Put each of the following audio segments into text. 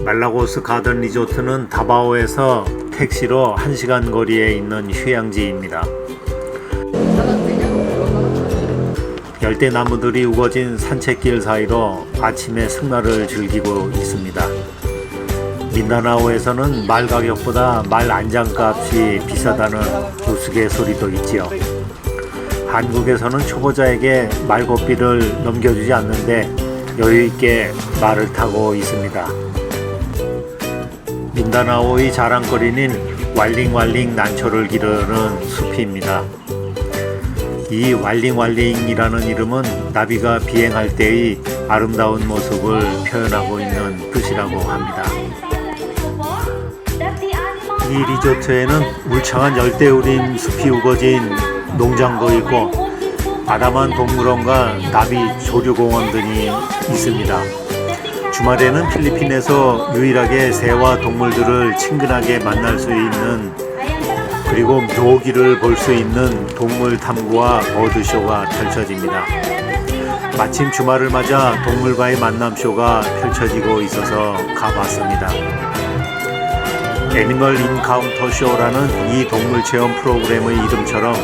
말라고스 가든 리조트는 다바오에서 택시로 1시간 거리에 있는 휴양지입니다. 열대 나무들이 우거진 산책길 사이로 아침에 승마를 즐기고 있습니다. 민다나오에서는 말 가격보다 말 안장값이 비싸다는 우스갯소리도 있지요. 한국에서는 초보자에게 말고비를 넘겨주지 않는데 여유있게 말을 타고 있습니다. 민다나오의 자랑거리는 왈링왈링 난초를 기르는 숲입니다. 이 왈링왈링이라는 이름은 나비가 비행할 때의 아름다운 모습을 표현하고 있는 뜻이라고 합니다. 이 리조트에는 울창한 열대우림 숲이 우거진 농장도 있고 아담한 동물원과 나비 조류공원 등이 있습니다. 주말에는 필리핀에서 유일하게 새와 동물들을 친근하게 만날 수 있는 그리고 묘기를 볼 수 있는 동물 탐구와 버드쇼가 펼쳐집니다. 마침 주말을 맞아 동물과의 만남쇼가 펼쳐지고 있어서 가봤습니다. 애니멀 인카운터 쇼라는 이 동물 체험 프로그램의 이름처럼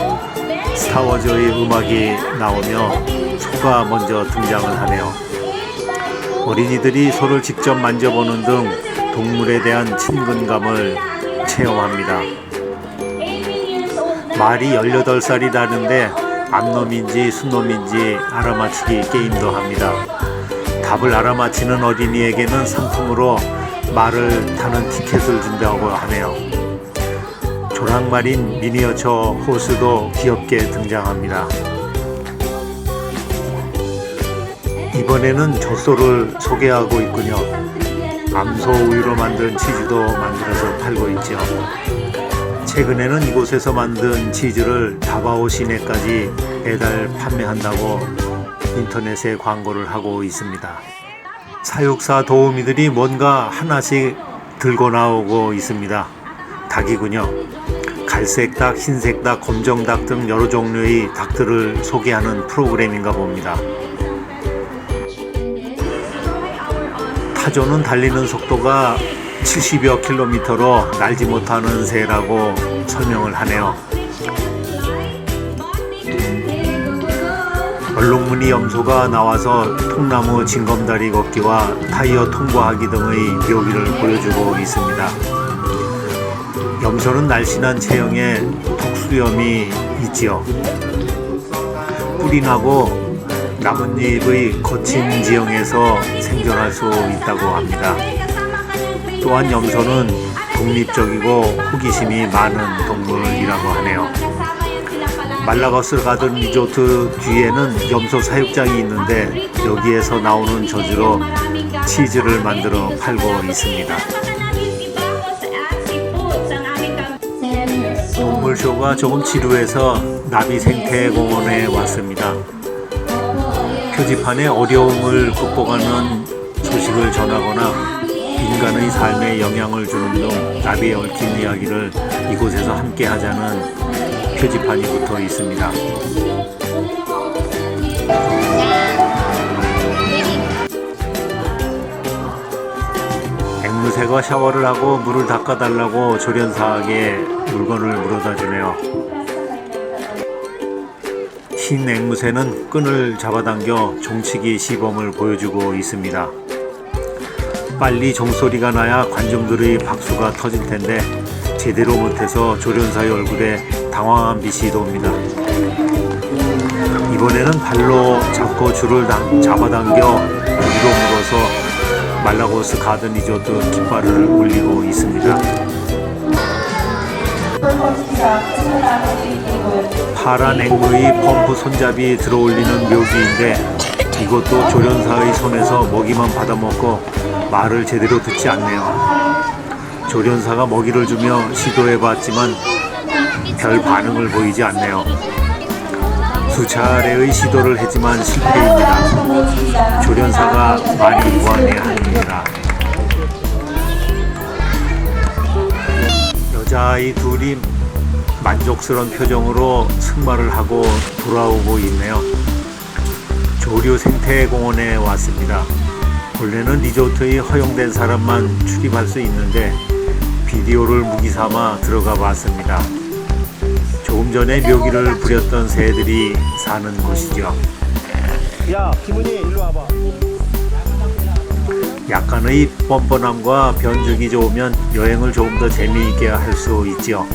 스타워즈의 음악이 나오며 소가 먼저 등장을 하네요. 어린이들이 소를 직접 만져보는 등 동물에 대한 친근감을 체험합니다. 말이 18살이라는데 암놈인지 순놈인지 알아맞히기 게임도 합니다. 답을 알아맞히는 어린이에게는 상품으로 말을 타는 티켓을 준다고 하네요. 조랑말인 미니어처 호수도 귀엽게 등장합니다. 이번에는 젖소를 소개하고 있군요. 암소 우유로 만든 치즈도 만들어서 팔고 있죠. 최근에는 이곳에서 만든 치즈를 다바오 시내까지 배달 판매한다고 인터넷에 광고를 하고 있습니다. 사육사 도우미들이 뭔가 하나씩 들고 나오고 있습니다. 닭이군요. 갈색 닭, 흰색 닭, 검정 닭 등 여러 종류의 닭들을 소개하는 프로그램인가 봅니다. 타조는 달리는 속도가 70여 킬로미터로 날지 못하는 새라고 설명을 하네요. 얼룩무늬 염소가 나와서 통나무 징검다리 걷기와 타이어 통과하기 등의 묘기를 보여주고 있습니다. 염소는 날씬한 체형에 턱수염이 있지요. 뿔이 나고 나뭇잎의 거친 지형에서 생존할 수 있다고 합니다. 또한 염소는 독립적이고 호기심이 많은 동물이라고 하네요. 말라고스 가든 리조트 뒤에는 염소 사육장이 있는데 여기에서 나오는 젖으로 치즈를 만들어 팔고 있습니다. 동물쇼가 조금 지루해서 나비 생태공원에 왔습니다. 표지판에 어려움을 극복하는 소식을 전하거나 인간의 삶에 영향을 주는 등 나비에 얽힌 이야기를 이곳에서 함께 하자는 표지판이 붙어 있습니다. 앵무새가 샤워를 하고 물을 닦아달라고 조련사에게 물건을 물어다 주네요. 흰 앵무새는 끈을 잡아당겨 종치기 시범을 보여주고 있습니다. 빨리 종소리가 나야 관중들의 박수가 터질 텐데 제대로 못해서 조련사의 얼굴에 당황한 빛이 돕니다. 이번에는 발로 잡고 줄을 잡아당겨 위로 물어서 말라고스 가든 리조트 깃발을 올리고 있습니다. 파란 앵무의 펌프 손잡이 들어올리는 묘기인데 이것도 조련사의 손에서 먹이만 받아먹고 말을 제대로 듣지 않네요. 조련사가 먹이를 주며 시도해봤지만 별 반응을 보이지 않네요. 수차례의 시도를 했지만 실패입니다. 조련사가 많이 무안해합니다. 여자아이 둘이 만족스러운 표정으로 승마를 하고 돌아오고 있네요. 조류 생태공원에 왔습니다. 원래는 리조트에 허용된 사람만 출입할 수 있는데 비디오를 무기 삼아 들어가 봤습니다. 조금 전에 묘기를 부렸던 새들이 사는 곳이죠. 야, 김은희 일로 와봐. 약간의 뻔뻔함과 변죽이 좋으면 여행을 조금 더 재미있게 할 수 있죠.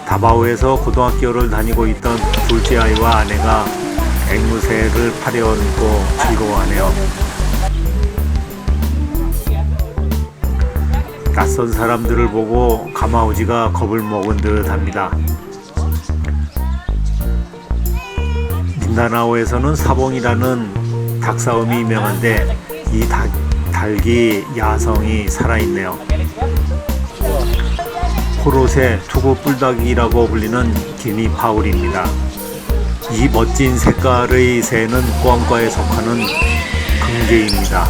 다바오에서 고등학교를 다니고 있던 둘째 아이와 아내가 앵무새를 팔에 얹고 즐거워하네요. 낯선 사람들을 보고 가마우지가 겁을 먹은 듯 합니다. 민다나오에서는 사봉이라는 닭싸움이 유명한데 이 닭이 야성이 살아있네요. 포로새, 투구 뿔닭이라고 불리는 기니파울입니다. 이 멋진 색깔의 새는 꾸안과에 속하는 금개입니다.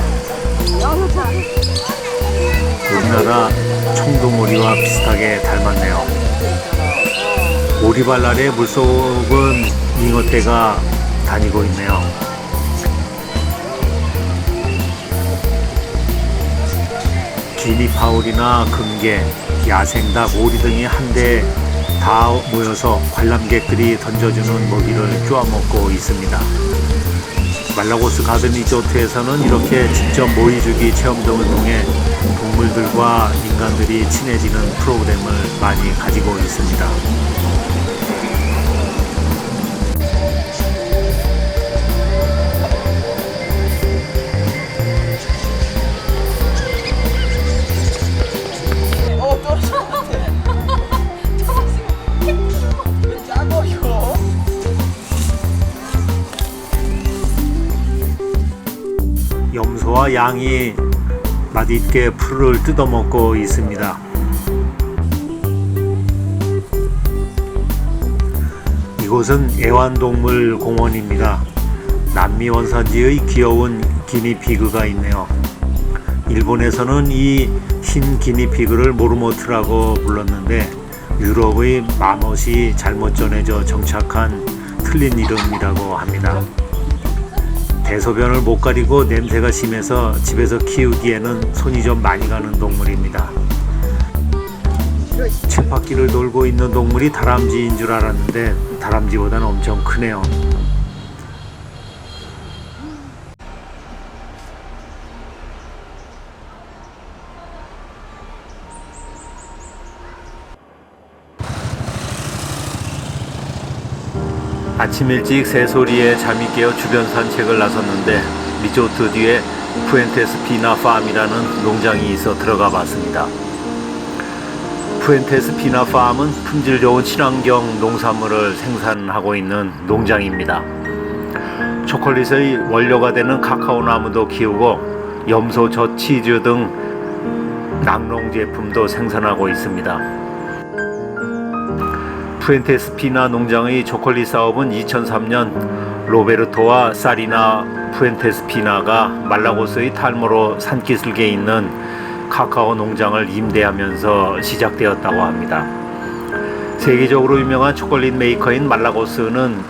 우리나라 청둥오리와 비슷하게 닮았네요. 오리발 아래 물속은 잉어떼가 다니고 있네요. 기니파울이나 금개, 야생닭, 오리 등이 한데 다 모여서 관람객들이 던져주는 먹이를 쪼아먹고 있습니다. 말라고스 가든 리조트에서는 이렇게 직접 모이주기 체험 등을 통해 동물들과 인간들이 친해지는 프로그램을 많이 가지고 있습니다. 염소와 양이 맛있게 풀을 뜯어먹고 있습니다. 이곳은 애완동물 공원입니다. 남미 원산지의 귀여운 기니피그가 있네요. 일본에서는 이 흰 기니피그를 모르모트라고 불렀는데 유럽의 마멋이 잘못 전해져 정착한 틀린 이름이라고 합니다. 대소변을 못 가리고 냄새가 심해서 집에서 키우기에는 손이 좀 많이 가는 동물입니다. 쳇바퀴를 돌고 있는 동물이 다람쥐인 줄 알았는데 다람쥐보다는 엄청 크네요. 아침 일찍 새소리에 잠이 깨어 주변 산책을 나섰는데 리조트 뒤에 푸엔테스 피나 팜이라는 농장이 있어 들어가 봤습니다. 푸엔테스 피나 팜은 품질 좋은 친환경 농산물을 생산하고 있는 농장입니다. 초콜릿의 원료가 되는 카카오 나무도 키우고 염소, 젖, 치즈 등 낙농 제품도 생산하고 있습니다. 푸엔테스 피나 농장의 초콜릿 사업은 2003년 로베르토와 사리나 푸엔테스 피나가 말라고스의 탈모로 산기슭에 있는 카카오 농장을 임대하면서 시작되었다고 합니다. 세계적으로 유명한 초콜릿 메이커인 말라고스는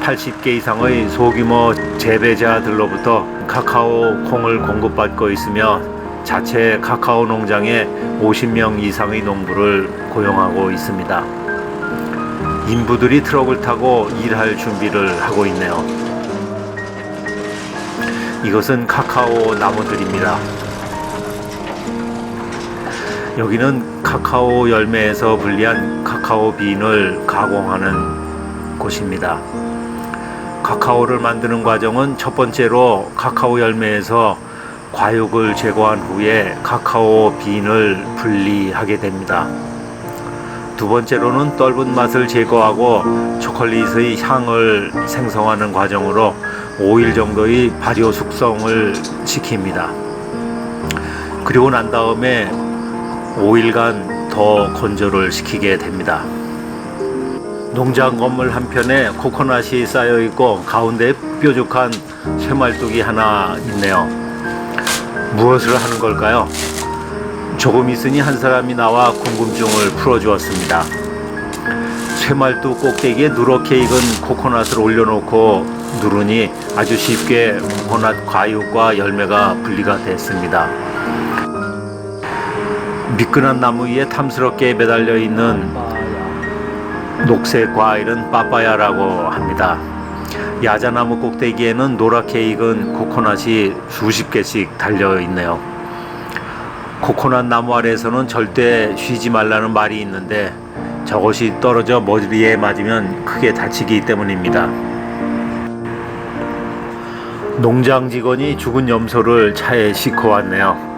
80개 이상의 소규모 재배자들로부터 카카오 콩을 공급받고 있으며 자체 카카오 농장에 50명 이상의 농부를 고용하고 있습니다. 인부들이 트럭을 타고 일할 준비를 하고 있네요. 이것은 카카오 나무들입니다. 여기는 카카오 열매에서 분리한 카카오 빈을 가공하는 곳입니다. 카카오를 만드는 과정은 첫 번째로 카카오 열매에서 과육을 제거한 후에 카카오 빈을 분리하게 됩니다. 두 번째로는 떫은 맛을 제거하고 초콜릿의 향을 생성하는 과정으로 5일 정도의 발효 숙성을 시킵니다. 그리고 난 다음에 5일간 더 건조를 시키게 됩니다. 농장 건물 한편에 코코넛이 쌓여 있고 가운데 뾰족한 쇠말뚝이 하나 있네요. 무엇을 하는 걸까요? 조금 있으니 한 사람이 나와 궁금증을 풀어주었습니다. 쇠말뚝 꼭대기에 누렇게 익은 코코넛을 올려놓고 누르니 아주 쉽게 코코넛 과육과 열매가 분리가 됐습니다. 미끈한 나무 위에 탐스럽게 매달려 있는 녹색 과일은 빠빠야라고 합니다. 야자나무 꼭대기에는 노랗게 익은 코코넛이 수십 개씩 달려 있네요. 코코넛 나무 아래에서는 절대 쉬지 말라는 말이 있는데 저것이 떨어져 머리에 맞으면 크게 다치기 때문입니다. 농장 직원이 죽은 염소를 차에 싣고 왔네요.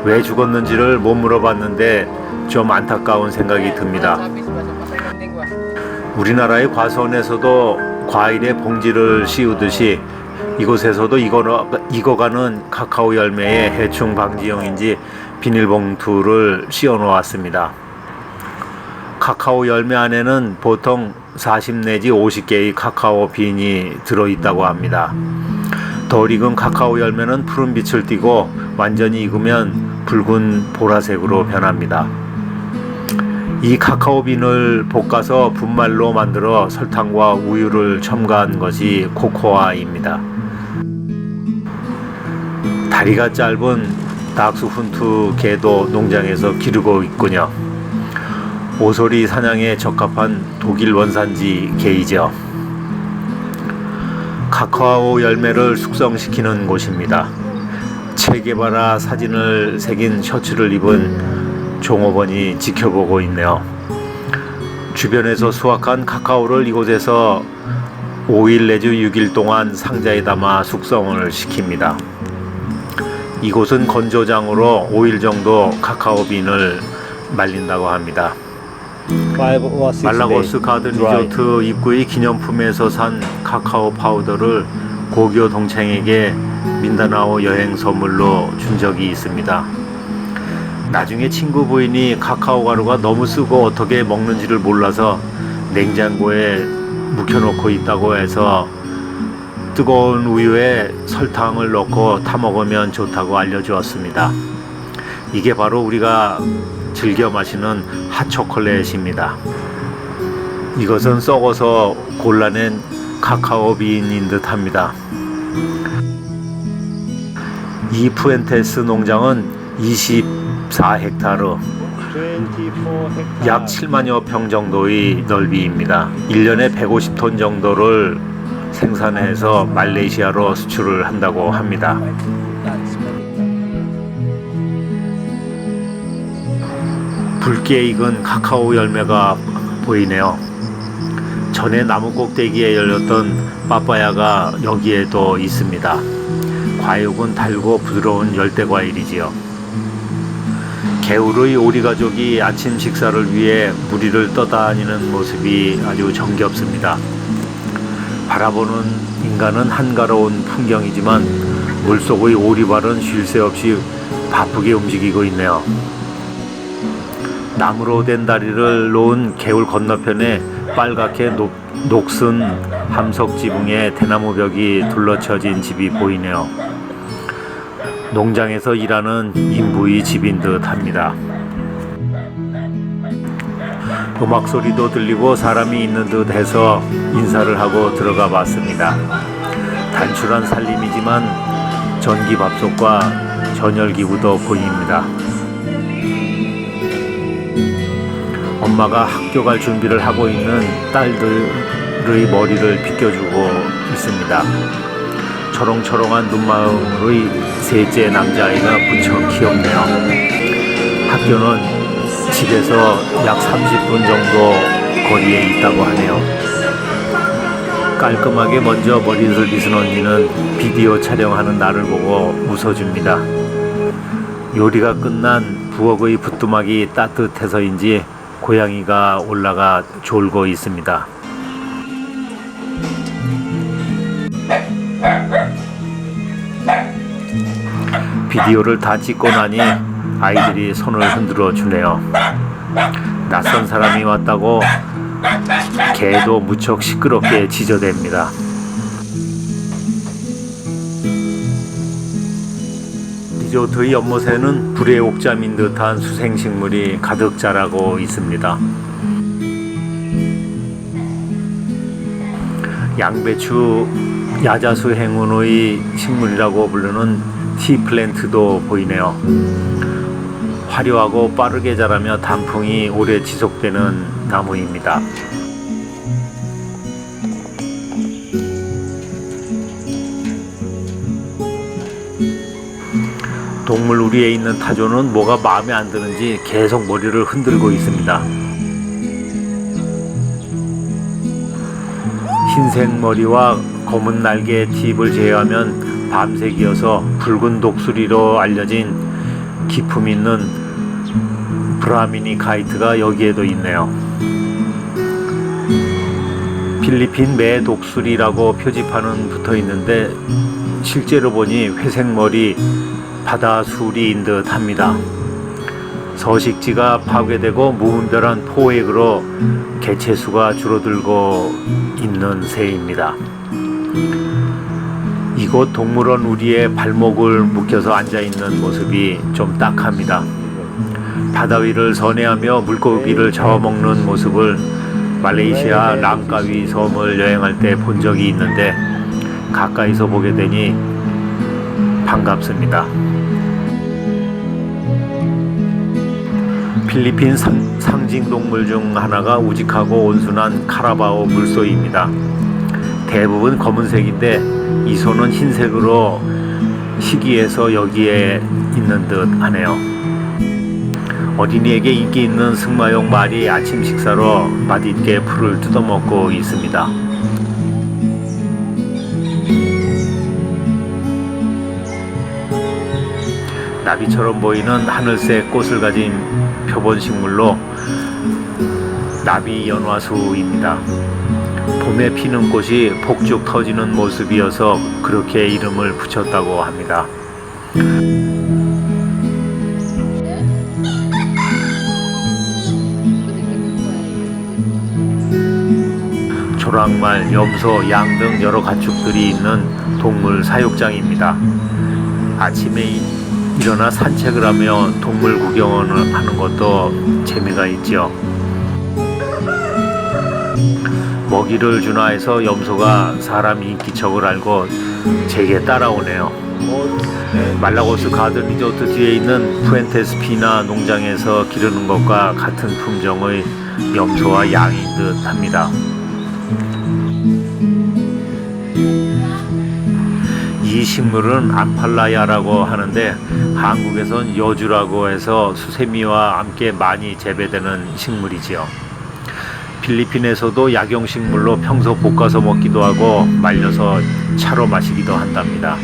왜 죽었는지를 못 물어봤는데 좀 안타까운 생각이 듭니다. 우리나라의 과수원에서도 과일에 봉지를 씌우듯이 이곳에서도 익어가는 카카오 열매의 해충 방지용인지 비닐봉투를 씌워 놓았습니다. 카카오 열매 안에는 보통 40 내지 50개의 카카오 빈이 들어있다고 합니다. 덜 익은 카카오 열매는 푸른 빛을 띠고 완전히 익으면 붉은 보라색으로 변합니다. 이 카카오 빈을 볶아서 분말로 만들어 설탕과 우유를 첨가한 것이 코코아입니다. 다리가 짧은 닥스훈트 개도 농장에서 기르고 있군요. 오소리 사냥에 적합한 독일 원산지 개이죠. 카카오 열매를 숙성시키는 곳입니다. 체게바라 사진을 새긴 셔츠를 입은 종업원이 지켜보고 있네요. 주변에서 수확한 카카오를 이곳에서 5일 내지 6일 동안 상자에 담아 숙성을 시킵니다. 이곳은 건조장으로 5일 정도 카카오 빈을 말린다고 합니다. 말라고스 가든 리조트 입구의 기념품에서 산 카카오 파우더를 고교 동창에게 민다나오 여행 선물로 준 적이 있습니다. 나중에 친구 부인이 카카오 가루가 너무 쓰고 어떻게 먹는지를 몰라서 냉장고에 묵혀놓고 있다고 해서 뜨거운 우유에 설탕을 넣고 타먹으면 좋다고 알려주었습니다. 이게 바로 우리가 즐겨 마시는 핫초콜릿입니다. 이것은 썩어서 골라낸 카카오 빈인 듯 합니다. 이 푸엔테스 농장은 24헥타르, 약 7만여 평 정도의 넓이입니다. 1년에 150톤 정도를 생산해서 말레이시아로 수출을 한다고 합니다. 붉게 익은 카카오 열매가 보이네요. 전에 나무 꼭대기에 열렸던 빠빠야가 여기에도 있습니다. 과육은 달고 부드러운 열대 과일이지요. 개울의 오리가족이 아침 식사를 위해 무리를 떠다니는 모습이 아주 정겹습니다. 바라보는 인간은 한가로운 풍경이지만 물속의 오리발은 쉴 새 없이 바쁘게 움직이고 있네요. 나무로 된 다리를 놓은 개울 건너편에 빨갛게 녹슨 함석 지붕에 대나무 벽이 둘러쳐진 집이 보이네요. 농장에서 일하는 인부의 집인 듯 합니다. 음악 소리도 들리고 사람이 있는 듯 해서 인사를 하고 들어가 봤습니다. 단출한 살림이지만 전기밥솥과 전열기구도 보입니다. 엄마가 학교 갈 준비를 하고 있는 딸들의 머리를 빗겨주고 있습니다. 초롱초롱한 눈망울의 셋째 남자아이가 무척 귀엽네요. 학교는 집에서 약 30분 정도 거리에 있다고 하네요. 깔끔하게 먼저 머리를 빗은 언니는 비디오 촬영하는 나를 보고 웃어줍니다. 요리가 끝난 부엌의 부뚜막이 따뜻해서인지 고양이가 올라가 졸고 있습니다. 비디오를 다 찍고 나니 아이들이 손을 흔들어 주네요. 낯선 사람이 왔다고 개도 무척 시끄럽게 짖어댑니다. 리조트의 연못에는 불의 옥잠인 듯한 수생식물이 가득 자라고 있습니다. 양배추 야자수 행운의 식물이라고 부르는 티 플랜트도 보이네요. 화려하고 빠르게 자라며 단풍이 오래 지속되는 나무입니다. 동물 우리에 있는 타조는 뭐가 마음에 안 드는지 계속 머리를 흔들고 있습니다. 흰색 머리와 검은 날개의 팁을 제외하면 밤색이어서 붉은 독수리로 알려진 기품 있는 브라미니 카이트가 여기에도 있네요. 필리핀 매 독수리라고 표지판은 붙어 있는데 실제로 보니 회색머리 바다수리인 듯 합니다. 서식지가 파괴되고 무분별한 포획으로 개체수가 줄어들고 있는 새입니다. 이곳 동물원 우리의 발목을 묶여서 앉아있는 모습이 좀 딱합니다. 바다 위를 선회하며 물고기를 저어먹는 모습을 말레이시아 랑카위 섬을 여행할 때 본 적이 있는데 가까이서 보게 되니 반갑습니다. 필리핀 상징동물 중 하나가 우직하고 온순한 카라바오 물소입니다. 대부분 검은색인데 이 소는 흰색으로 희귀해서 여기에 있는 듯 하네요. 어린이에게 인기 있는 승마용 말이 아침 식사로 맛있게 풀을 뜯어먹고 있습니다. 나비처럼 보이는 하늘색 꽃을 가진 표본식물로 나비 연화수입니다. 봄에 피는 꽃이 폭죽 터지는 모습이어서 그렇게 이름을 붙였다고 합니다. 조랑말, 염소, 양 등 여러 가축들이 있는 동물 사육장입니다. 아침에 일어나 산책을 하며 동물 구경을 하는 것도 재미가 있죠. 먹이를 주나 해서 염소가 사람 인기척을 알고 제게 따라오네요. 말라고스 가든 리조트 뒤에 있는 푸엔테스 피나 농장에서 기르는 것과 같은 품종의 염소와 양인 듯 합니다. 이 식물은 암팔라야라고 하는데 한국에선 여주라고 해서 수세미와 함께 많이 재배되는 식물이지요. 필리핀에서도 약용식물로 평소 볶아서 먹기도 하고 말려서 차로 마시기도 한답니다.